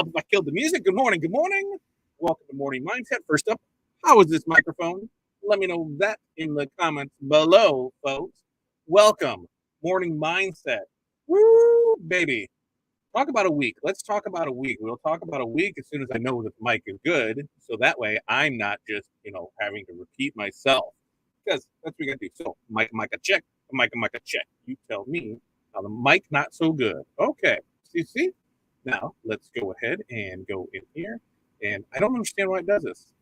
help if I killed the music. Good morning. Good morning. Welcome to Morning Mindset. First up, how is this microphone? Let me know that in the comments below, folks. Welcome. Morning Mindset. Woo, baby. Talk about a week. Let's talk about a week. We'll talk about a week as soon as I know that the mic is good. So that way I'm not just, having to repeat myself. Because that's what we got to do. So, mic, a check. Mic, a check. You tell me how the mic not so good. Okay. See? Now, let's go ahead and go in here. And I don't understand why it does this.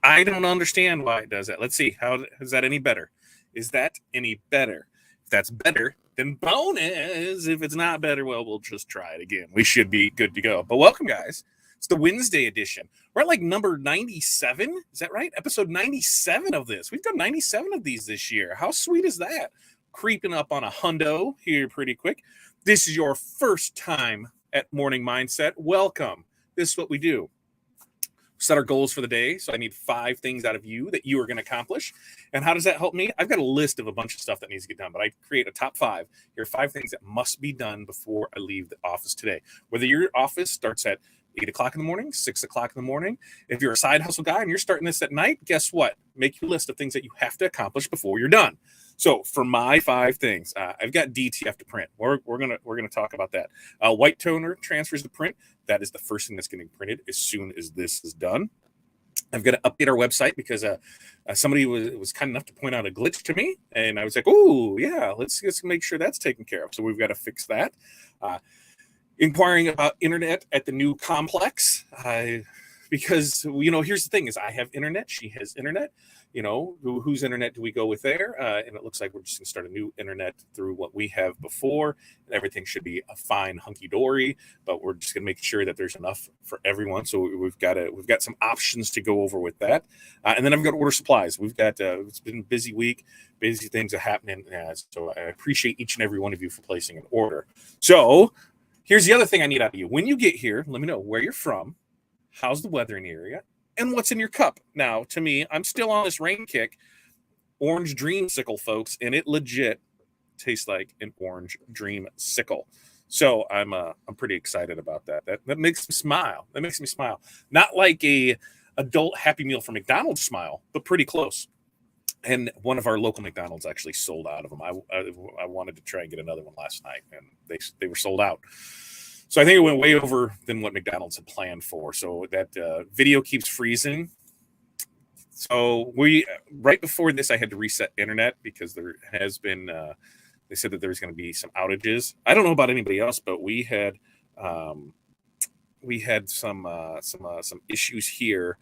I don't understand why it does that. Let's see. How is that any better? Is that any better? If that's better, then bonus. If it's not better, well, we'll just try it again. We should be good to go. But welcome, guys. It's the Wednesday edition. We're at like number 97. Is that right? Episode 97 of this. We've done 97 of these this year. How sweet is that? Creeping up on a hundo here pretty quick. This is your first time at Morning Mindset. Welcome. This is what we do. Set our goals for the day. So I need 5 things out of you that you are going to accomplish. And how does that help me? I've got a list of a bunch of stuff that needs to get done, but I create a top 5. Here are 5 things that must be done before I leave the office today. Whether your office starts at 8 o'clock in the morning, 6 o'clock in the morning. If you're a side hustle guy and you're starting this at night, guess what? Make your list of things that you have to accomplish before you're done. So for my 5 things, I've got DTF to print. We're gonna talk about that. White toner transfers to print. That is the first thing that's getting printed as soon as this is done. I've got to update our website because somebody was kind enough to point out a glitch to me, and I was like, "Oh yeah, let's make sure that's taken care of." So we've got to fix that. Inquiring about internet at the new complex, because here's the thing: is I have internet, she has internet. Whose internet do we go with there? And it looks like we're just going to start a new internet through what we have before. Everything should be a fine hunky-dory, but we're just going to make sure that there's enough for everyone. So we've got some options to go over with that. And then I've got to order supplies. We've got, it's been a busy week, busy things are happening. So I appreciate each and every one of you for placing an order. So here's the other thing I need out of you. When you get here, let me know where you're from, how's the weather in the area, and what's in your cup. Now, to me, I'm still on this rain kick, orange dreamsicle, folks, and it legit tastes like an orange dreamsicle. So I'm pretty excited about that. That makes me smile. That makes me smile. Not like a adult Happy Meal from McDonald's smile, but pretty close. And one of our local McDonald's actually sold out of them. I wanted to try and get another one last night, and they were sold out. So I think it went way over than what McDonald's had planned for. So that video keeps freezing. So right before this, I had to reset internet because there has been, they said that there's going to be some outages. I don't know about anybody else, but we had some issues here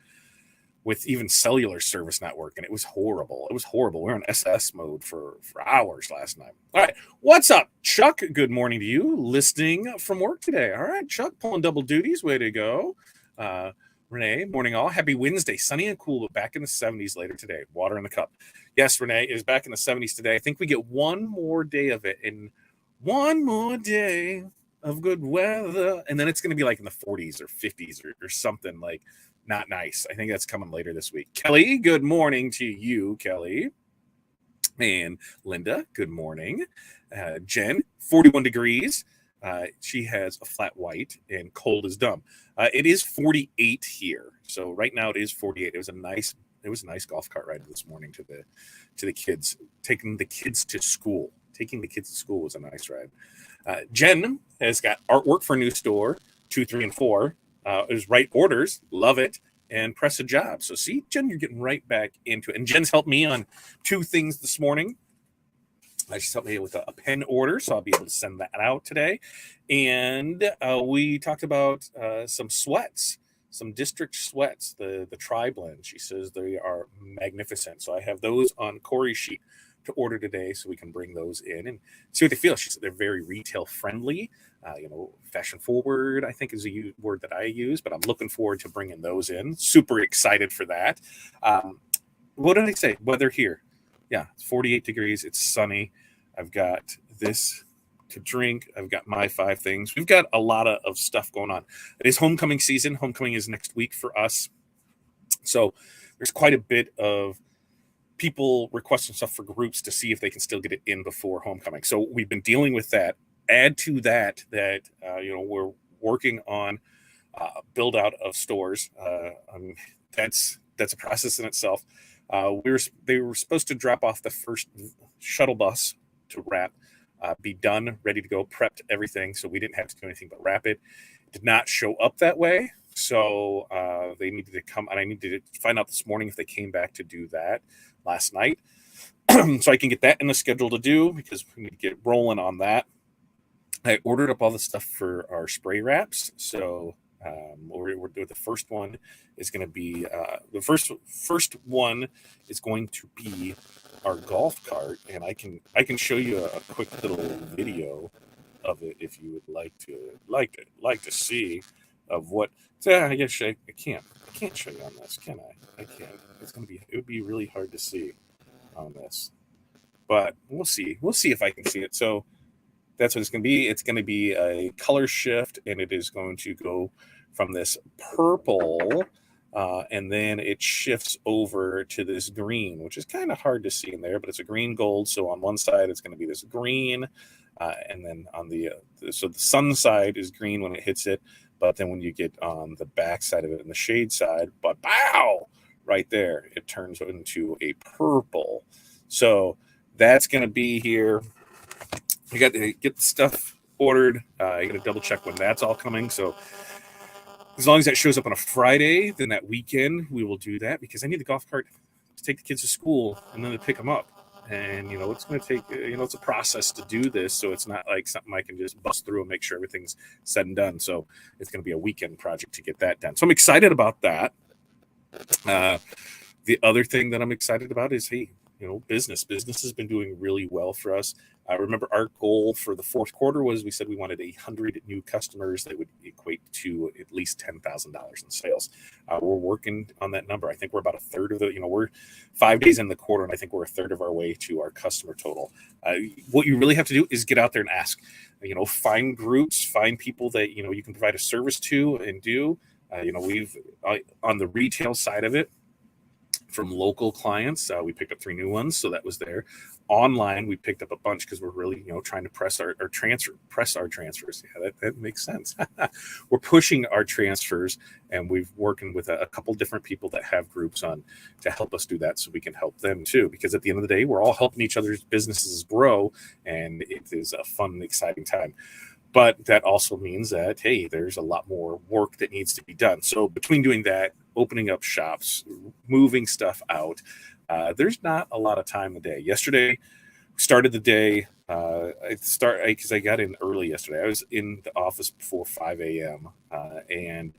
with even cellular service not working. It was horrible. We were on SS mode for hours last night. All right. What's up, Chuck? Good morning to you. Listening from work today. All right, Chuck, pulling double duties. Way to go. Renee, morning all. Happy Wednesday. Sunny and cool, but back in the 70s later today. Water in the cup. Yes, Renee, it is back in the 70s today. I think we get one more day of it, and one more day of good weather. And then it's going to be like in the 40s or 50s or something like not nice. I think that's coming later this week. Kelly, good morning to you, Kelly. And Linda, good morning. Jen, 41 degrees. She has a flat white and cold as dumb. It is 48 here. So right now it is 48. It was a nice golf cart ride this morning to the kids, taking the kids to school. Taking the kids to school was a nice ride. Jen has got artwork for a new store, 2, 3, and 4. Is write orders, love it, and press a job. So see, Jen, you're getting right back into it. And Jen's helped me on 2 things this morning. She's helped me with a pen order, so I'll be able to send that out today. And we talked about some sweats, some district sweats, the tri-blend. She says they are magnificent. So I have those on Corey's sheet to order today so we can bring those in and see what they feel. She said they're very retail friendly, fashion forward, I think is a word that I use, but I'm looking forward to bringing those in. Super excited for that. What did I say? Weather here. Yeah, it's 48 degrees. It's sunny. I've got this to drink. I've got my 5 things. We've got a lot of stuff going on. It is homecoming season. Homecoming is next week for us. So there's quite a bit of people requesting stuff for groups to see if they can still get it in before homecoming. So we've been dealing with that. Add to that we're working on build out of stores. That's a process in itself. They were supposed to drop off the first shuttle bus to wrap, be done, ready to go, prepped everything, so we didn't have to do anything but wrap it. Did not show up that way, so they needed to come, and I needed to find out this morning if they came back to do that last night, so I can get that in the schedule to do, because we need to get rolling on that. I ordered up all the stuff for our spray wraps, so we're doing the first one is going to be the first one is going to be our golf cart, and I can show you a quick little video of it if you would like to see of what. I guess I can't show you on this, can I? I can't. It would be really hard to see on this, but we'll see if I can see it. So that's what it's going to be. It's going to be a color shift, and it is going to go from this purple, and then it shifts over to this green, which is kind of hard to see in there, but it's a green gold. So on one side, it's going to be this green, and then on the sun side is green when it hits it, but then when you get on the back side of it and the shade side, but bow, right there, it turns into a purple. So that's going to be here. You got to get the stuff ordered. You got to double check when that's all coming. So as long as that shows up on a Friday, then that weekend we will do that, because I need the golf cart to take the kids to school and then to pick them up. And, it's going to take, it's a process to do this. So it's not like something I can just bust through and make sure everything's said and done. So it's going to be a weekend project to get that done. So I'm excited about that. The other thing that I'm excited about is, business has been doing really well for us. I remember our goal for the fourth quarter was, we said we wanted 100 new customers that would equate to at least $10,000 in sales. We're working on that number. I think we're about a third of we're 5 days in the quarter, and I think we're a third of our way to our customer total. What you really have to do is get out there and ask, find groups, find people that, you can provide a service to and do. We've on the retail side of it, from local clients, we picked up 3 new ones, so that was there. Online, we picked up a bunch because we're really, trying to press our transfers. Yeah, that makes sense. We're pushing our transfers, and we've working with a couple different people that have groups on to help us do that, so we can help them too. Because at the end of the day, we're all helping each other's businesses grow, and it is a fun, exciting time. But that also means that, hey, there's a lot more work that needs to be done. So between doing that, opening up shops, moving stuff out, there's not a lot of time a day. Yesterday, started the day. Because I got in early yesterday. I was in the office before 5 a.m. And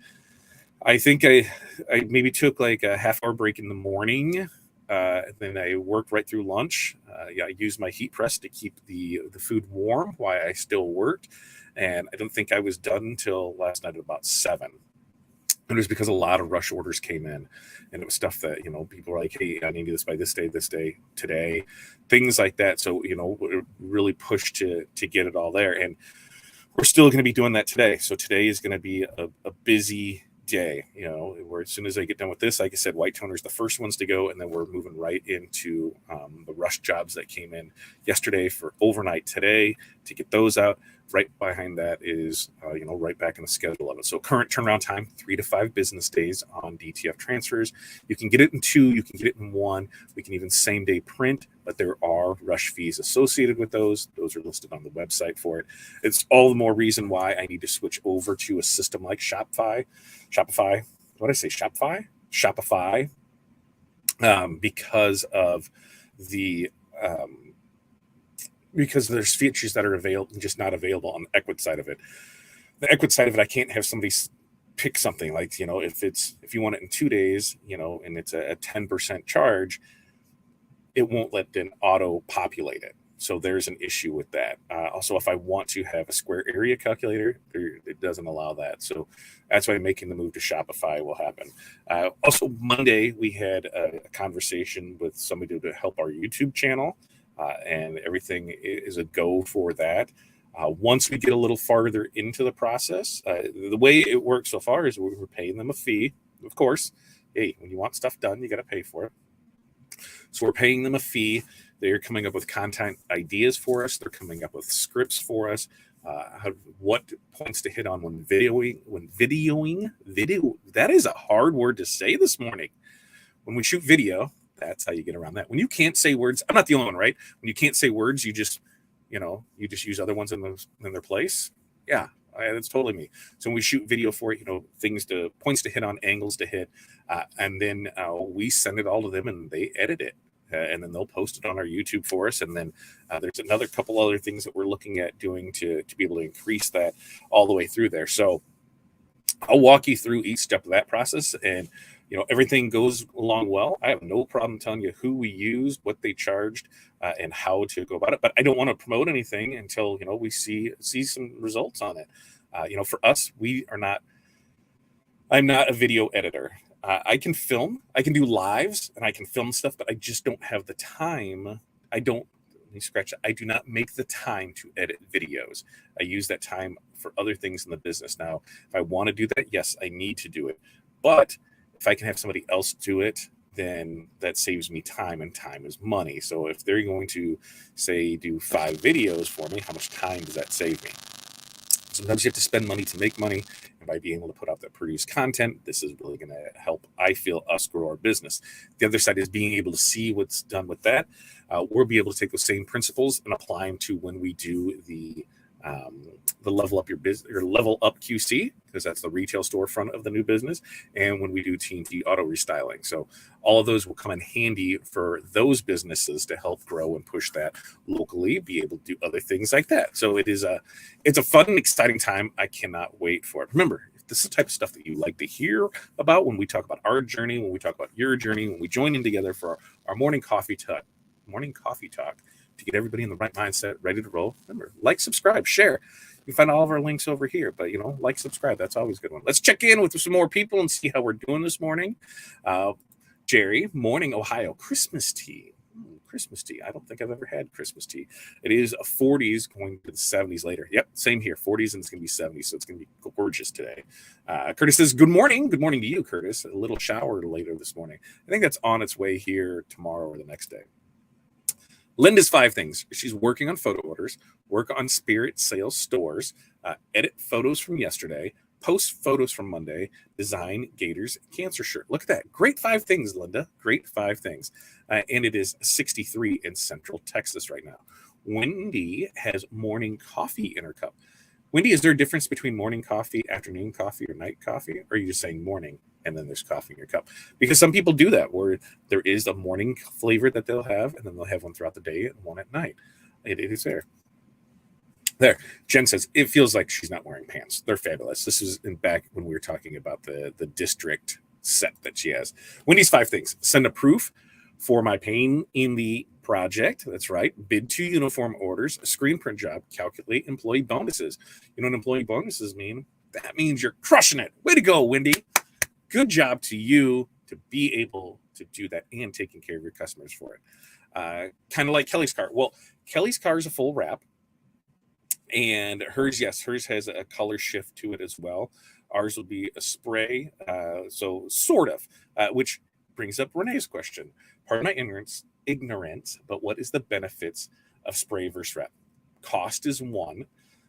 I think I maybe took like a half-hour break in the morning. Then I worked right through lunch. I used my heat press to keep the food warm while I still worked. And I don't think I was done until last night at about 7. And it was because a lot of rush orders came in, and it was stuff that, people were like, hey, I need this by this day, today, things like that. So, we're really pushed to get it all there. And we're still going to be doing that today. So today is going to be a busy day, where as soon as I get done with this, like I said, white toner is the first ones to go, and then we're moving right into the rush jobs that came in yesterday for overnight today to get those out. Right behind that is, right back in the schedule of it. So current turnaround time, 3 to 5 business days on DTF transfers. You can get it in 2, you can get it in 1. We can even same day print, but there are rush fees associated with those. Those are listed on the website for it. It's all the more reason why I need to switch over to a system like Shopify. What did I say? Shopify. Because of the, because there's features that are available, just not available on the Ecwid side of it. The Ecwid side of it, I can't have somebody pick something like, if you want it in 2 days, and it's a 10% charge, it won't let then auto populate it. So there's an issue with that. Also, if I want to have a square area calculator, it doesn't allow that. So that's why making the move to Shopify will happen. Also, Monday, we had a conversation with somebody to help our YouTube channel. And everything is a go for that. Once we get a little farther into the process, the way it works so far is we're paying them a fee. Of course, hey, when you want stuff done, you got to pay for it. So we're paying them a fee. They're coming up with content ideas for us. They're coming up with scripts for us. What points to hit on when videoing. That is a hard word to say this morning. When we shoot video, that's how you get around that. When you can't say words, I'm not the only one, right? When you can't say words, you just use other ones in their place. Yeah, that's totally me. So when we shoot video for it, points to hit on, angles to hit, and then we send it all to them and they edit it. And then they'll post it on our YouTube for us. And then there's another couple other things that we're looking at doing to be able to increase that all the way through there. So I'll walk you through each step of that process, and everything goes along well. I have no problem telling you who we used, what they charged, and how to go about it. But I don't want to promote anything until we see some results on it. For us, I'm not a video editor. I can film, I can do lives, and I can film stuff, but I just don't have the time. I do not make the time to edit videos. I use that time for other things in the business. Now, if I want to do that, yes, I need to do it. But if I can have somebody else do it, then that saves me time, and time is money. So if they're going to, say, do 5 videos for me, how much time does that save me? Sometimes you have to spend money to make money. And by being able to put out that produced content, this is really going to help, I feel, us grow our business. The other side is being able to see what's done with that. We'll be able to take those same principles and apply them to when we do the level up your business, or level up QC, because that's the retail storefront of the new business, and when we do TNT auto restyling. So all of those will come in handy for those businesses to help grow and push that locally, be able to do other things like that. So it's a fun and exciting time. I cannot wait for it. Remember, if this is the type of stuff that you like to hear about when we talk about our journey, when we talk about your journey, when we join in together for our morning coffee talk to get everybody in the right mindset, ready to roll. Remember, like, subscribe, share. You can find all of our links over here, but like, subscribe. That's always a good one. Let's check in with some more people and see how we're doing this morning. Jerry, morning, Ohio, Christmas tea. Christmas tea. I don't think I've ever had Christmas tea. It is 40s going to the 70s later. Yep, same here. 40s, and it's going to be 70s, so it's going to be gorgeous today. Curtis says, good morning. Good morning to you, Curtis. A little shower later this morning. I think that's on its way here tomorrow or the next day. Linda's 5 things. She's working on photo orders, work on Spirit sales stores, edit photos from yesterday, post photos from Monday, design Gators cancer shirt. Look at that. Great 5 things, Linda. Great 5 things. And it is 63 in Central Texas right now. Wendy has morning coffee in her cup. Wendy, is there a difference between morning coffee, afternoon coffee, or night coffee? Or are you just saying morning and then there's coffee in your cup? Because some people do that, where there is a morning flavor that they'll have, and then they'll have one throughout the day and one at night. It is there. There. Jen says, it feels like she's not wearing pants. They're fabulous. This is back when we were talking about the district set that she has. Wendy's 5 things. Send a proof for my pain in the project. That's right. Bid 2 uniform orders, a screen print job, calculate employee bonuses. You know what employee bonuses mean? That means you're crushing it. Way to go, Wendy. Good job to you to be able to do that and taking care of your customers for it. Kind of like Kelly's car. Well, Kelly's car is a full wrap. And hers has a color shift to it as well. Ours will be a spray, so sort of, which brings up Renee's question. Pardon my ignorance, but what is the benefits of spray versus wrap? Cost is one.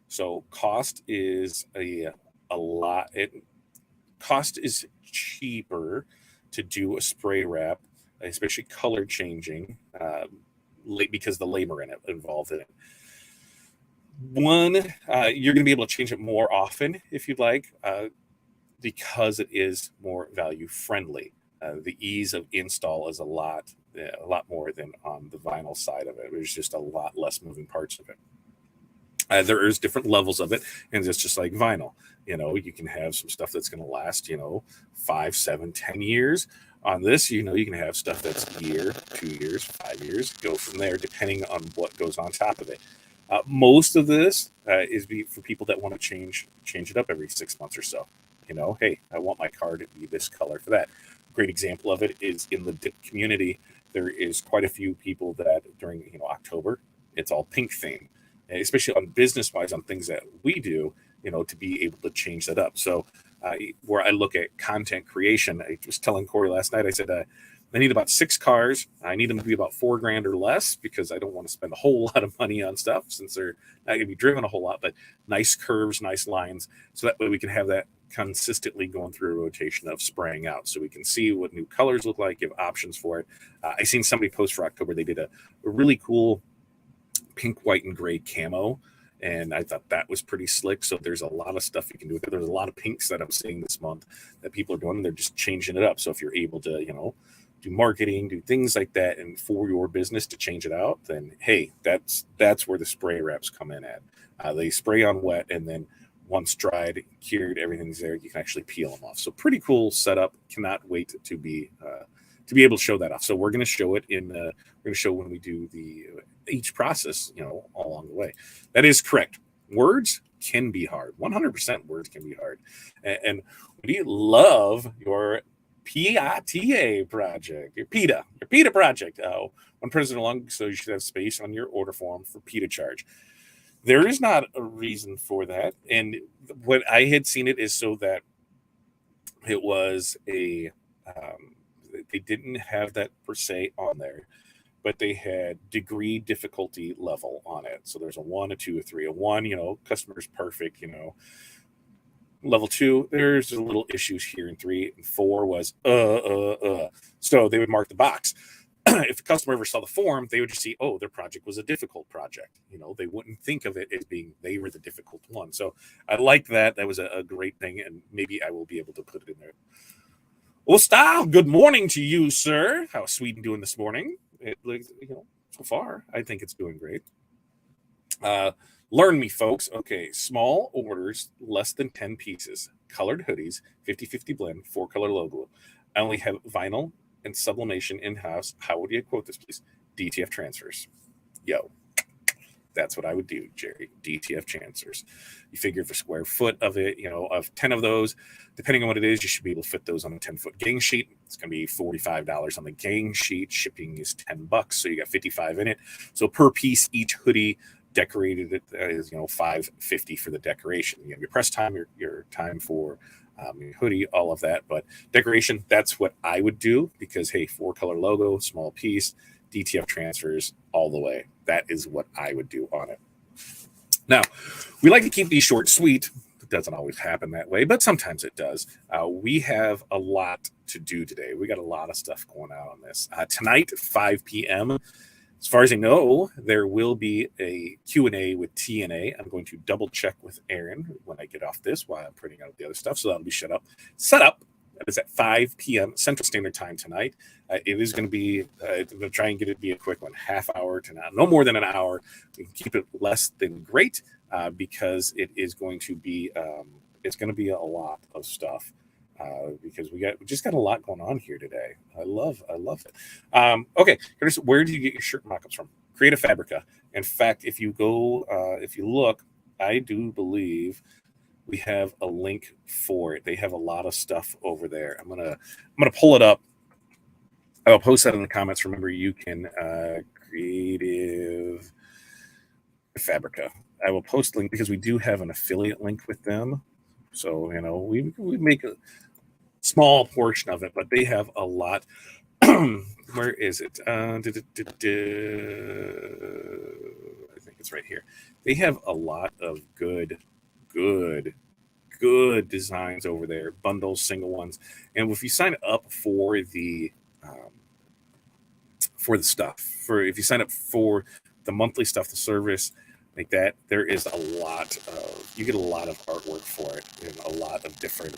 So cost is a lot. Cost is cheaper to do a spray wrap, especially color changing, because the labor involved in it. One, you're going to be able to change it more often if you'd like, because it is more value friendly. The ease of install is a lot more than on the vinyl side of it. There's just a lot less moving parts of it. There is different levels of it, and it's just like vinyl. You can have some stuff that's going to last, 5, 7, 10 years. On this, you can have stuff that's a year, 2 years, 5 years. Go from there, depending on what goes on top of it. Most of this is for people that want to change it up every 6 months or so. Hey, I want my car to be this color for that. Great example of it is in the dip community. There is quite a few people that during October, it's all pink theme, especially on business-wise on things that we do, to be able to change that up. So where I look at content creation, I was telling Corey last night, I said, I need about 6 cars. I need them to be about $4,000 or less because I don't want to spend a whole lot of money on stuff since they're not going to be driven a whole lot, but nice curves, nice lines. So that way we can have that consistently going through a rotation of spraying out so we can see what new colors look like, give options for it. I seen somebody post for October. They did a really cool pink, white, and gray camo. And I thought that was pretty slick. So there's a lot of stuff you can do with it. There's a lot of pinks that I'm seeing this month that people are doing. And they're just changing it up. So if you're able to, do marketing, do things like that, and for your business to change it out, then hey, that's where the spray wraps come in at. They spray on wet, and then once dried, cured, everything's there. You can actually peel them off. So pretty cool setup. Cannot wait to be able to show that off. So we're going to show it we're going to show when we do each process, all along the way. That is correct. Words can be hard. 100% words can be hard. And we love your PITA project, your PETA project. One person along, so you should have space on your order form for PETA charge. There is not a reason for that. And what I had seen it is so that it was they didn't have that per se on there, but they had degree difficulty level on it. So there's a 1, a 2, a 3. A 1, customer's perfect, Level 2, there's a little issues here. And 3 and 4 was So they would mark the box. If the customer ever saw the form, they would just see, their project was a difficult project. They wouldn't think of it as being they were the difficult one. So I like that. That was a great thing, and maybe I will be able to put it in there. Gustav, good morning to you, sir. How's Sweden doing this morning? So far, I think it's doing great. Learn me, folks. Okay, small orders, less than 10 pieces. Colored hoodies, 50-50 blend, 4-color logo. I only have vinyl and sublimation in-house. How would you quote this, please? DTF transfers. Yo, that's what I would do, Jerry. DTF transfers. You figure for square foot of it, of 10 of those, depending on what it is, you should be able to fit those on a 10-foot gang sheet. It's going to be $45 on the gang sheet. Shipping is $10, so you got 55 in it. So per piece, each hoodie decorated it is $5.50 for the decoration. You have your press time, your time for your hoodie, all of that. But decoration, that's what I would do because hey, 4-color logo, small piece, DTF transfers all the way. That is what I would do on it. Now, we like to keep these short, sweet. It doesn't always happen that way, but sometimes it does. We have a lot to do today. We got a lot of stuff going on this. Tonight, 5 p.m., as far as I know, there will be a Q&A with TNA. I'm going to double check with Aaron when I get off this while I'm printing out the other stuff. So that'll be set up. That is at 5 p.m. Central Standard Time tonight. It is going to be, I'm going to try and get it to be a quick one, half hour to no more than an hour. We can keep it less than great because it is going to be, it's going to be a lot of stuff. Because we just got a lot going on here today. I love it. Okay, Curtis, where do you get your shirt mock-ups from? Creative Fabrica. In fact, if you go, if you look, I do believe we have a link for it. They have a lot of stuff over there. I'm gonna pull it up. I'll post that in the comments. Remember, you can Creative Fabrica. I will post the link because we do have an affiliate link with them. So we make a small portion of it, but they have a lot. Where is it? I think it's right here. They have a lot of good designs over there, bundles, single ones. And if you sign up for the stuff, if you sign up for the monthly stuff, the service like that, there is you get a lot of artwork for it and a lot of different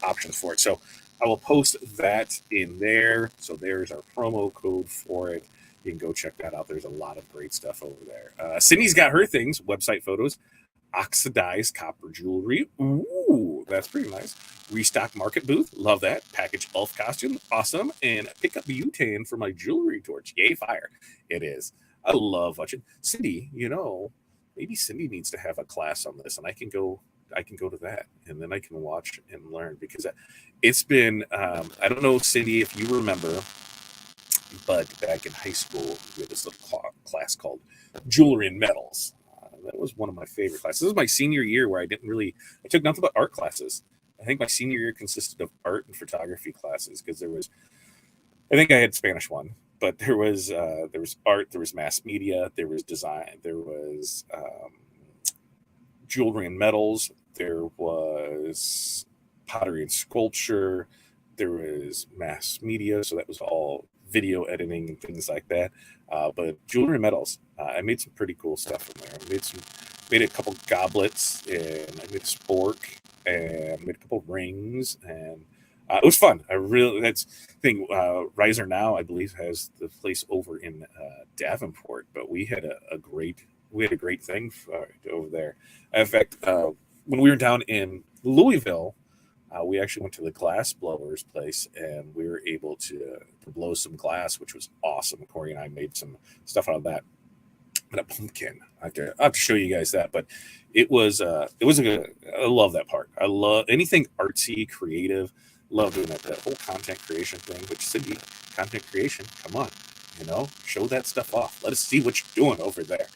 options for it. So I will post that in there. So there's our promo code for it. You can go check that out. There's a lot of great stuff over there. Sydney's got her things, website photos, oxidized copper jewelry. Ooh, that's pretty nice. Restock market booth. Love that. Package elf costume. Awesome. And pick up butane for my jewelry torch. Yay, fire. It is. I love watching. Cindy, maybe Cindy needs to have a class on this, and I can go to that, and then I can watch and learn because it's been, I don't know, Cindy, if you remember, but back in high school, we had this little class called Jewelry and Metals. That was one of my favorite classes. This was my senior year where I took nothing but art classes. I think my senior year consisted of art and photography classes because there was I think I had Spanish 1, but there was art, there was mass media, there was design, there was jewelry and metals, there was pottery and sculpture, there was mass media, so that was all video editing and things like that. But jewelry and metals, I made some pretty cool stuff in there. Made a couple goblets, and I made a spork, and made a couple rings, and it was fun. That's the thing. Riser Now, I believe, has the place over in Davenport, but we had a great thing over there. In fact, when we were down in Louisville, we actually went to the glass blowers place, and we were able to blow some glass, which was awesome. Corey and I made some stuff out of that. And a pumpkin. I have to show you guys that, but it was a good. I love that part. I love anything artsy, creative. Love doing that whole content creation thing. Which Cindy, content creation, come on, show that stuff off. Let us see what you're doing over there.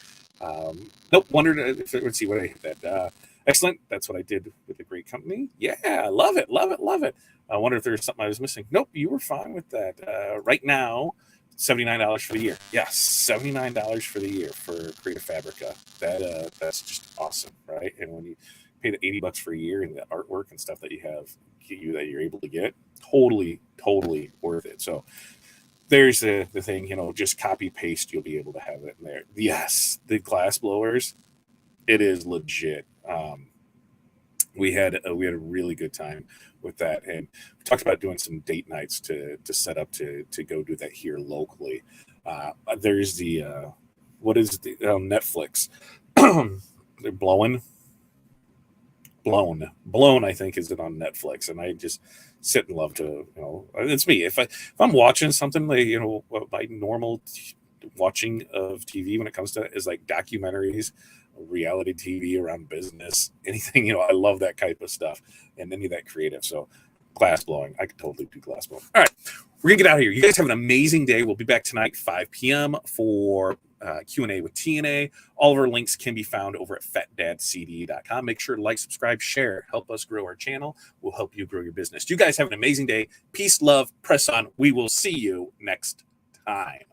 Nope. Wondered if it would see what I hit that. Excellent. That's what I did with a great company. Yeah, love it, love it, love it. I wonder if there's something I was missing. Nope, you were fine with that. Right now, $79 for the year. Yes, $79 for the year for Creative Fabrica. That's just awesome, right? And when you pay the $80 for a year and the artwork and stuff that you're able to get, totally worth it. So there's the thing, just copy paste, you'll be able to have it in there. Yes, the glass blowers, it is legit. We had a really good time with that, and we talked about doing some date nights to set up to go do that here locally. There's the what is the Netflix? They're blown. I think is it on Netflix, and I just sit and love to it's me. If I'm watching something like my normal watching of TV when it comes to is like documentaries, reality TV around business, anything, I love that type of stuff and any of that creative. So glass blowing, I could totally do glass blowing. All right, we're gonna get out of here. You guys have an amazing day. We'll be back tonight 5 p.m. for Q&A with TNA. All of our links can be found over at fatdadcd.com. Make sure to like, subscribe, share, help us grow our channel. We'll help you grow your business. You guys have an amazing day. Peace, love, press on. We will see you next time.